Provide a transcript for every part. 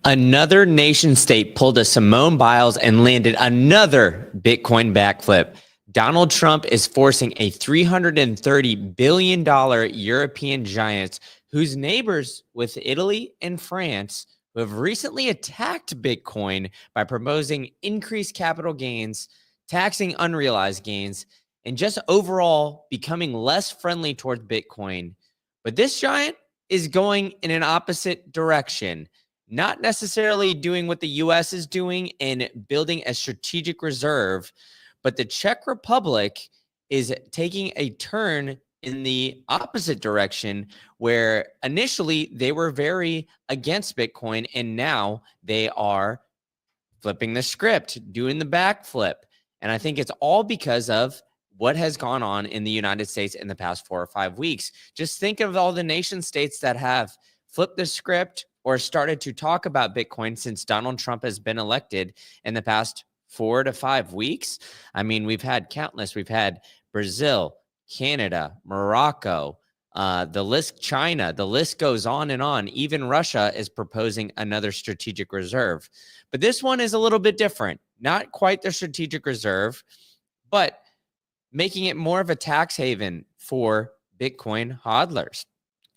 Another nation state pulled a Simone Biles and landed another Bitcoin backflip. Donald Trump is forcing a $330 billion European giant whose neighbors with Italy and France, who have recently attacked Bitcoin by proposing increased capital gains, taxing unrealized gains, and just overall becoming less friendly towards Bitcoin. But this giant is going in an opposite direction, not necessarily doing what the US is doing and building a strategic reserve, but the Czech Republic is taking a turn in the opposite direction, where initially they were very against Bitcoin and now they are flipping the script, doing the backflip. And I think it's all because of what has gone on in the United States in the past 4 or 5 weeks. Just think of all the nation states that have flipped the script or started to talk about Bitcoin since Donald Trump has been elected in the past 4 to 5 weeks. I mean, we've had countless. We've had Brazil, Canada, Morocco, the list, China, the list goes on and on. Even Russia is proposing another strategic reserve. But this one is a little bit different. Not quite the strategic reserve, but making it more of a tax haven for Bitcoin hodlers.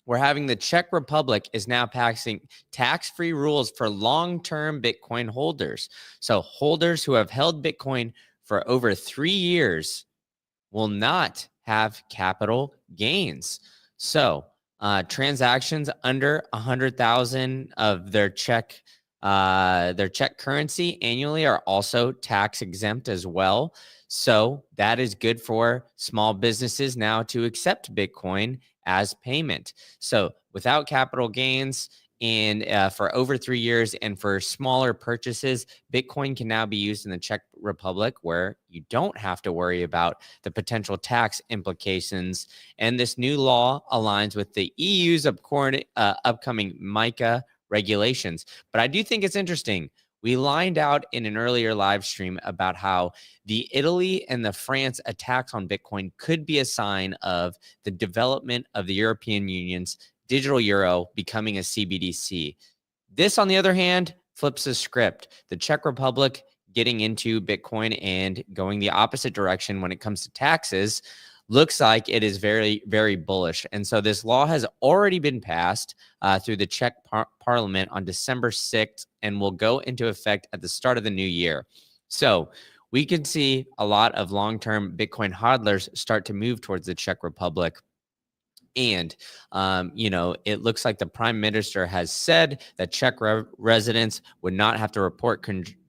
We're having the Czech Republic is now passing tax-free rules for long-term Bitcoin holders. So holders who have held Bitcoin for over 3 years will not have capital gains. So transactions under 100,000 of their Czech currency annually are also tax exempt as well. So that is good for small businesses now to accept Bitcoin as payment. So without capital gains and for over 3 years and for smaller purchases, Bitcoin can now be used in the Czech Republic, where you don't have to worry about the potential tax implications. And this new law aligns with the EU's upcoming MiCA regulations. But I do think it's interesting. We lined out in an earlier live stream about how the Italy and the France attacks on Bitcoin could be a sign of the development of the European Union's digital euro becoming a CBDC. This, on the other hand, flips the script. The Czech Republic getting into Bitcoin and going the opposite direction when it comes to taxes looks like it is very, very bullish. And so this law has already been passed through the Czech parliament on December 6th and will go into effect at the start of the new year. So we can see a lot of long-term Bitcoin hodlers start to move towards the Czech Republic. And, it looks like the prime minister has said that Czech residents would not have to report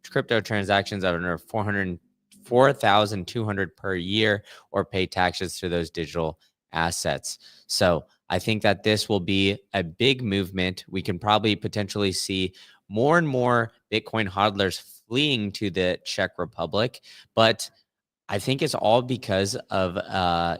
crypto transactions of under 4,200 per year or pay taxes to those digital assets. So I think that this will be a big movement. We can probably potentially see more and more Bitcoin hodlers fleeing to the Czech Republic. But I think it's all because of, a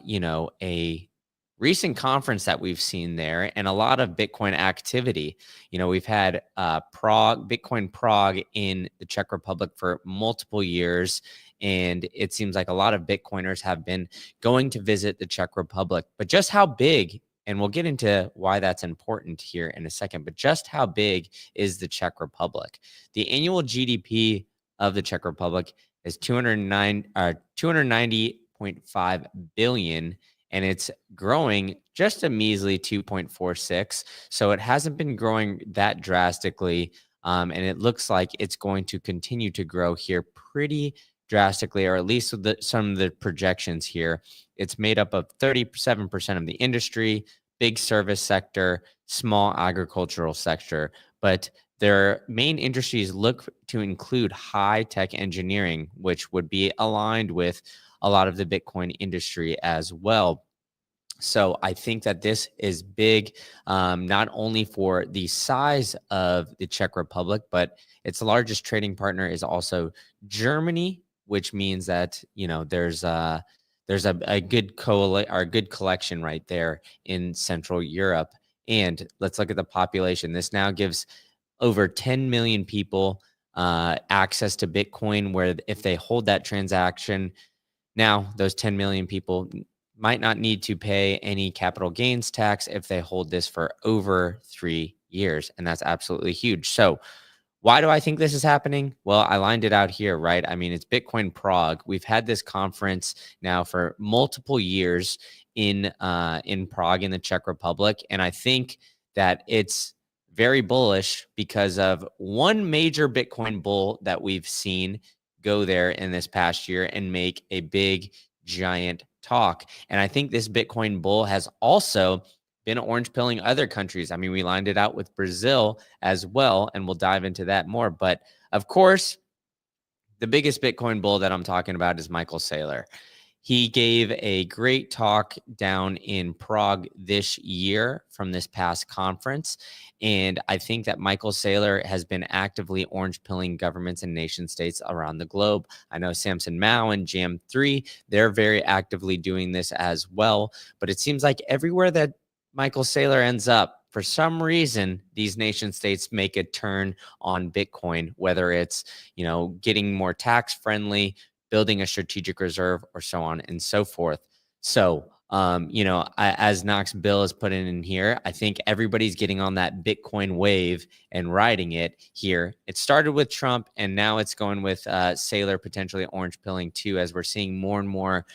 recent conference that we've seen there and a lot of Bitcoin activity. We've had Bitcoin Prague in the Czech Republic for multiple years, and it seems like a lot of Bitcoiners have been going to visit the Czech Republic. But just how big, and we'll get into why that's important here in a second, but just how big is the Czech Republic? The annual GDP of the Czech Republic is 290.5 billion, and it's growing just a measly 2.46. So it hasn't been growing that drastically. And it looks like it's going to continue to grow here pretty drastically, or at least with some of the projections here. It's made up of 37% of the industry, big service sector, small agricultural sector. But their main industries look to include high-tech engineering, which would be aligned with a lot of the Bitcoin industry as well. So I think that this is big, not only for the size of the Czech Republic, but its largest trading partner is also Germany, which means that there's a good good collection right there in Central Europe. And let's look at the population. This now gives over 10 million people access to Bitcoin, where if they hold that transaction, now those 10 million people might not need to pay any capital gains tax if they hold this for over 3 years. And that's absolutely huge. So Why do I think this is happening? Well, I lined it out here, right? I mean, it's Bitcoin Prague. We've had this conference now for multiple years in Prague in the Czech Republic, and I think that it's very bullish because of one major Bitcoin bull that we've seen go there in this past year and make a big giant talk. And I think this Bitcoin bull has also been orange pilling other countries. I mean, we lined it out with Brazil as well, and we'll dive into that more. But of course, the biggest Bitcoin bull that I'm talking about is Michael Saylor. He gave a great talk down in Prague this year from this past conference. And I think that Michael Saylor has been actively orange pilling governments and nation states around the globe. I know Samson Mao and Jam3, they're very actively doing this as well. But it seems like everywhere that Michael Saylor ends up, for some reason, these nation states make a turn on Bitcoin, whether it's, getting more tax friendly, building a strategic reserve, or so on and so forth. So, as Knox Bill is put in here, I think everybody's getting on that Bitcoin wave and riding it here. It started with Trump, and now it's going with Saylor potentially orange pilling too, as we're seeing more and more,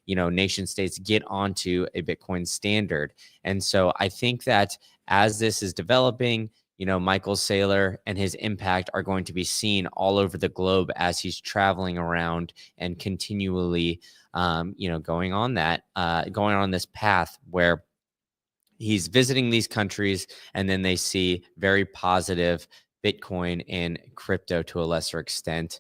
nation states get onto a Bitcoin standard. And so I think that as this is developing, Michael Saylor and his impact are going to be seen all over the globe as he's traveling around and continually, going on this path where he's visiting these countries and then they see very positive Bitcoin and crypto, to a lesser extent,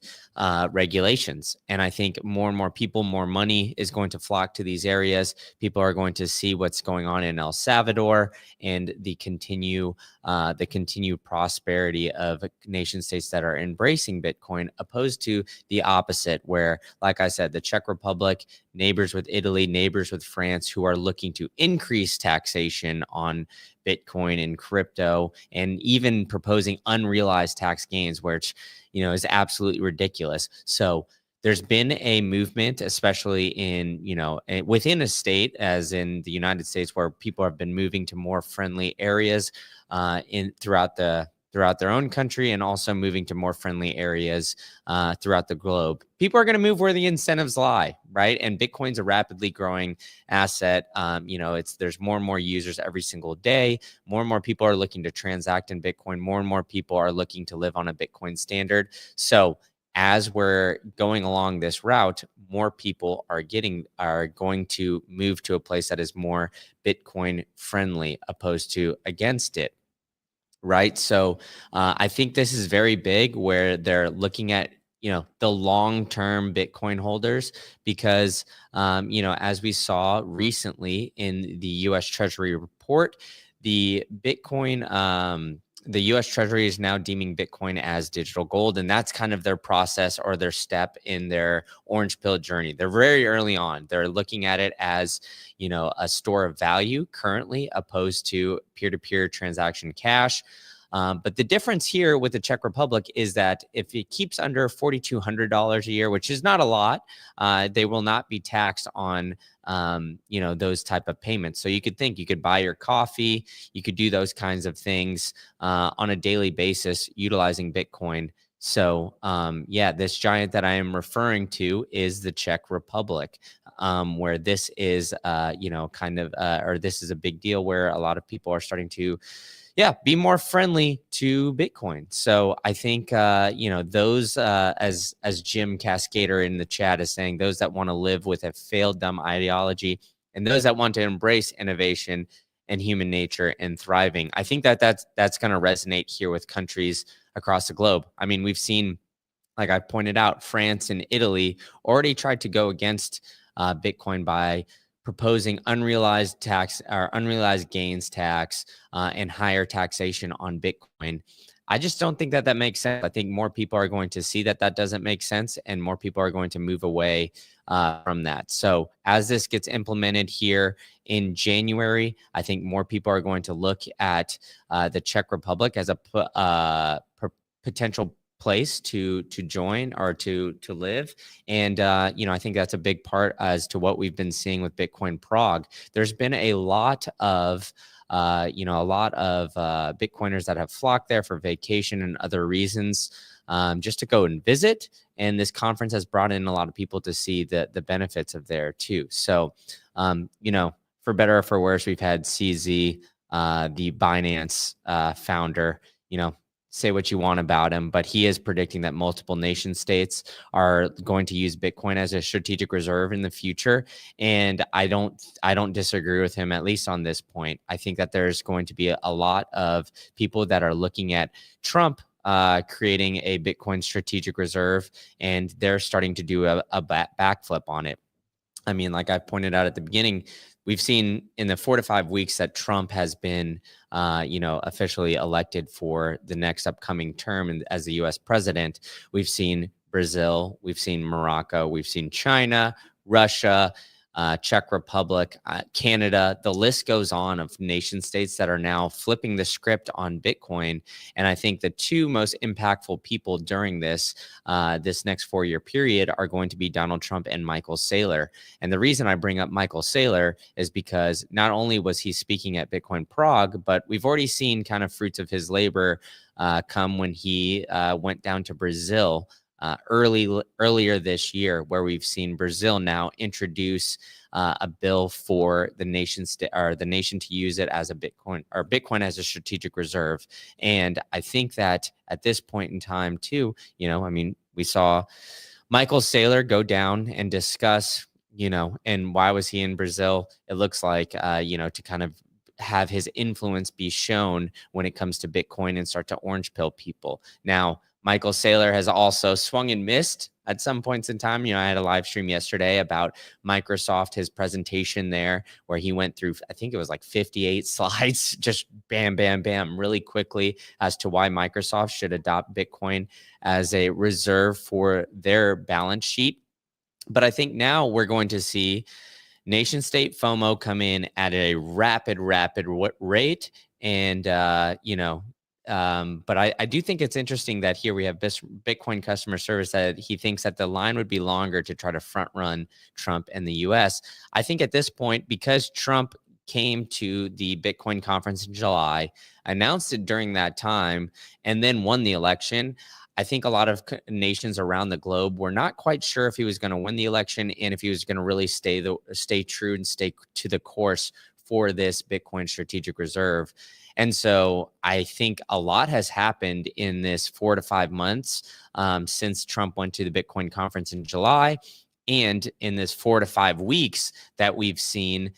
regulations. And I think more and more people, more money is going to flock to these areas. People are going to see what's going on in El Salvador and the continued prosperity of nation states that are embracing Bitcoin, opposed to the opposite, where, like I said, the Czech Republic, neighbors with Italy, neighbors with France, who are looking to increase taxation on Bitcoin and crypto, and even proposing unrealized tax gains, which, is absolutely ridiculous. So there's been a movement, especially in, within a state, as in the United States, where people have been moving to more friendly areas throughout their own country, and also moving to more friendly areas throughout the globe. People are going to move where the incentives lie, right? And Bitcoin's a rapidly growing asset. There's more and more users every single day. More and more people are looking to transact in Bitcoin. More and more people are looking to live on a Bitcoin standard. So as we're going along this route, more people are going to move to a place that is more Bitcoin friendly, opposed to against it. Right. So I think this is very big, where they're looking at, the long-term Bitcoin holders, because, as we saw recently in the U.S. Treasury report, the U.S. Treasury is now deeming Bitcoin as digital gold, and that's kind of their process, or their step in their orange pill journey. They're very early on. They're looking at it as, a store of value currently, opposed to peer-to-peer transaction cash. But the difference here with the Czech Republic is that if it keeps under $4,200 a year, which is not a lot, they will not be taxed on, those type of payments. So you could buy your coffee, you could do those kinds of things on a daily basis utilizing Bitcoin. So this giant that I am referring to is the Czech Republic, where this is, this is a big deal, where a lot of people are starting to be more friendly to Bitcoin. So I think, those, as Jim Cascader in the chat is saying, those that want to live with a failed dumb ideology, and those that want to embrace innovation and human nature and thriving. I think that's going to resonate here with countries across the globe. I mean, we've seen, like I pointed out, France and Italy already tried to go against Bitcoin by proposing unrealized gains tax and higher taxation on Bitcoin. I just don't think that makes sense. I think more people are going to see that doesn't make sense, and more people are going to move away from that. So as this gets implemented here in January, I think more people are going to look at the Czech Republic as a potential place to join or to live. And I think that's a big part as to what we've been seeing with Bitcoin Prague. There's been a lot of Bitcoiners that have flocked there for vacation and other reasons, just to go and visit. And this conference has brought in a lot of people to see the benefits of there too. So, for better or for worse, we've had CZ, the Binance founder, say what you want about him, but he is predicting that multiple nation states are going to use Bitcoin as a strategic reserve in the future. And I don't disagree with him, at least on this point. I think that there's going to be a lot of people that are looking at Trump creating a Bitcoin strategic reserve, and they're starting to do a backflip on it. I mean, like I pointed out at the beginning, we've seen in the 4 to 5 weeks that Trump has been, officially elected for the next upcoming term as the U.S. president. We've seen Brazil, we've seen Morocco, we've seen China, Russia, Czech Republic, Canada. The list goes on of nation states that are now flipping the script on Bitcoin. And I think the two most impactful people during this next 4-year period are going to be Donald Trump and Michael Saylor. And the reason I bring up Michael Saylor is because not only was he speaking at Bitcoin Prague, but we've already seen kind of fruits of his labor come when he went down to Brazil earlier this year, where we've seen Brazil now introduce a bill for the nation to use it as a Bitcoin as a strategic reserve. And I think that at this point in time too, we saw Michael Saylor go down and discuss, and why was he in Brazil? It looks like, to kind of have his influence be shown when it comes to Bitcoin and start to orange pill people. Now, Michael Saylor has also swung and missed at some points in time. I had a live stream yesterday about Microsoft, his presentation there, where he went through, I think it was like 58 slides, just bam, bam, bam, really quickly as to why Microsoft should adopt Bitcoin as a reserve for their balance sheet. But I think now we're going to see nation state FOMO come in at a rapid rate. And, but I do think it's interesting that here we have Bitcoin customer service that he thinks that the line would be longer to try to front run Trump and the US. I think at this point, because Trump came to the Bitcoin conference in July, announced it during that time, and then won the election, I think a lot of nations around the globe were not quite sure if he was going to win the election and if he was going to really stay true and stay to the course for this Bitcoin strategic reserve. And so I think a lot has happened in this 4 to 5 months since Trump went to the Bitcoin conference in July, and in this 4 to 5 weeks that we've seen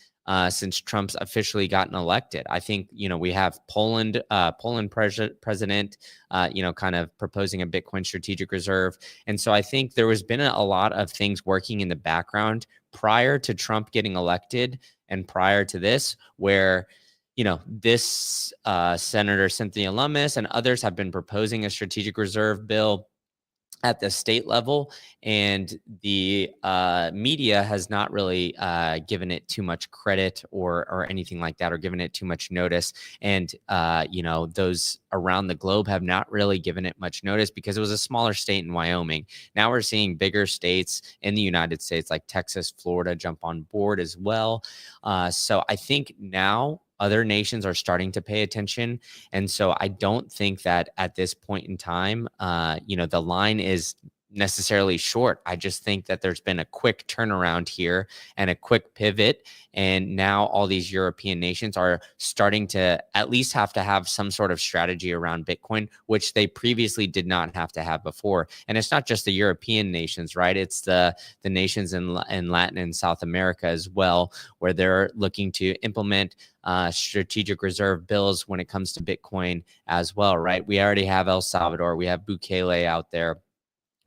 since Trump's officially gotten elected. I think, we have Poland president, kind of proposing a Bitcoin strategic reserve. And so I think there has been a lot of things working in the background prior to Trump getting elected and prior to this, where, this Senator Cynthia Lummis and others have been proposing a strategic reserve bill at the state level, and the media has not really given it too much credit or anything like that, or given it too much notice. And those around the globe have not really given it much notice because it was a smaller state in Wyoming. Now we're seeing bigger states in the United States like Texas, Florida jump on board as well. So I think now other nations are starting to pay attention. And so I don't think that at this point in time, the line is necessarily short. I just think that there's been a quick turnaround here and a quick pivot. And now all these European nations are starting to at least have to have some sort of strategy around Bitcoin, which they previously did not have to have before. And it's not just the European nations, right? It's the nations in Latin and South America as well, where they're looking to implement strategic reserve bills when it comes to Bitcoin as well, right? We already have El Salvador, we have Bukele out there.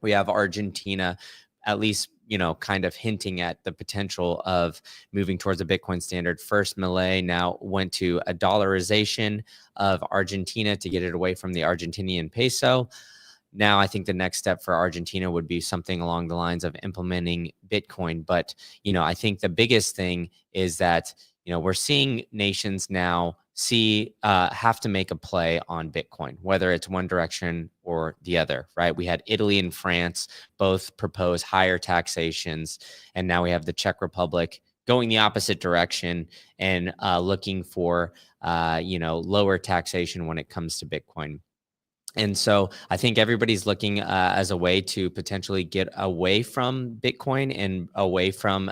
We have Argentina, at least, kind of hinting at the potential of moving towards a Bitcoin standard. First, Milei now went to a dollarization of Argentina to get it away from the Argentinian peso. Now, I think the next step for Argentina would be something along the lines of implementing Bitcoin. But, I think the biggest thing is that, we're seeing nations now have to make a play on Bitcoin, whether it's one direction or the other, right? We had Italy and France both propose higher taxations, and now we have the Czech Republic going the opposite direction and looking for lower taxation when it comes to Bitcoin. And so I think everybody's looking as a way to potentially get away from Bitcoin and away from,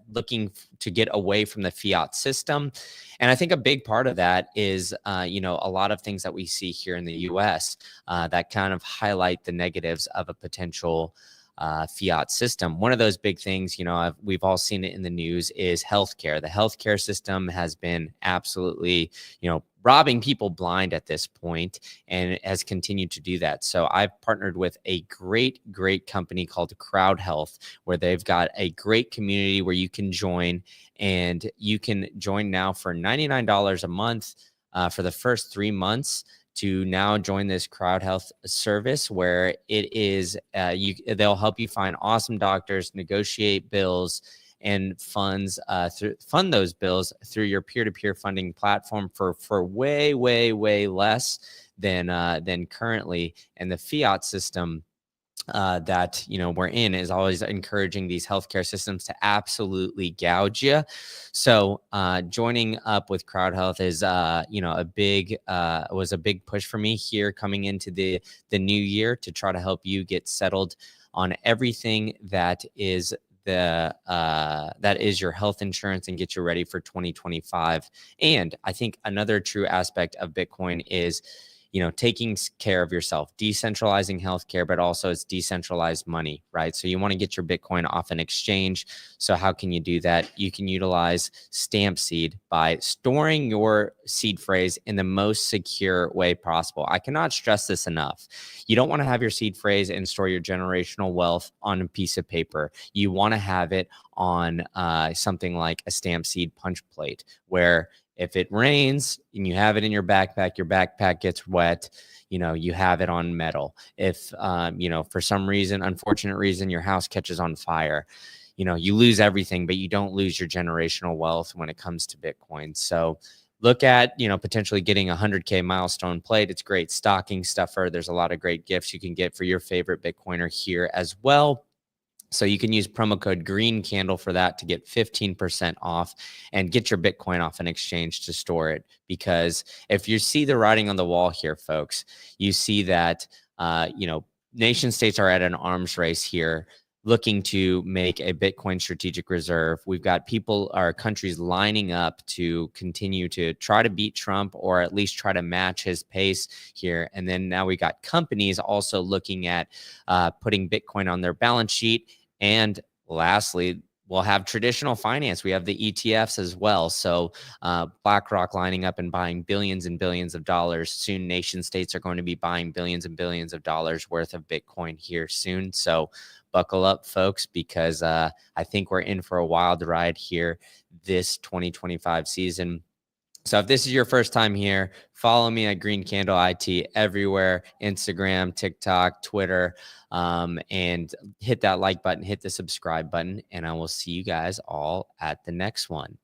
looking to get away from the fiat system. And I think a big part of that is, a lot of things that we see here in the US that kind of highlight the negatives of a potential fiat system. One of those big things, we've all seen it in the news, is healthcare. The healthcare system has been absolutely, robbing people blind at this point, and it has continued to do that. So I've partnered with a great company called Crowd Health, where they've got a great community where you can join, and you can join now for $99 a month for the first 3 months to now join this Crowd Health service, where it is they'll help you find awesome doctors, negotiate bills, and fund those bills through your peer-to-peer funding platform for way less than currently. And the fiat system that we're in is always encouraging these healthcare systems to absolutely gouge you. So joining up with Crowd Health is was a big push for me here coming into the new year, to try to help you get settled on everything that is your health insurance and get you ready for 2025. And I think another true aspect of Bitcoin is taking care of yourself, decentralizing healthcare, but also it's decentralized money, right? So you want to get your Bitcoin off an exchange. So how can you do that? You can utilize stamp seed by storing your seed phrase in the most secure way possible. I cannot stress this enough. You don't want to have your seed phrase and store your generational wealth on a piece of paper. You want to have it on something like a stamp seed punch plate, where if it rains and you have it in your backpack gets wet, you have it on metal. If, for some reason, unfortunate reason, your house catches on fire, you lose everything, but you don't lose your generational wealth when it comes to Bitcoin. So look at, potentially getting a 100K milestone plate. It's great stocking stuffer. There's a lot of great gifts you can get for your favorite Bitcoiner here as well. So you can use promo code Green Candle for that to get 15% off and get your Bitcoin off an exchange to store it. Because if you see the writing on the wall here, folks, you see that, nation states are at an arms race here, looking to make a Bitcoin strategic reserve. We've got countries lining up to continue to try to beat Trump, or at least try to match his pace here. And then now we got companies also looking at putting Bitcoin on their balance sheet. And lastly, we'll have traditional finance. We have the ETFs as well. So BlackRock lining up and buying billions and billions of dollars. Soon nation states are going to be buying billions and billions of dollars worth of Bitcoin here soon. So buckle up, folks, because I think we're in for a wild ride here this 2025 season. So if this is your first time here, follow me at Green Candle IT everywhere, Instagram, TikTok, Twitter, and hit that like button, hit the subscribe button, and I will see you guys all at the next one.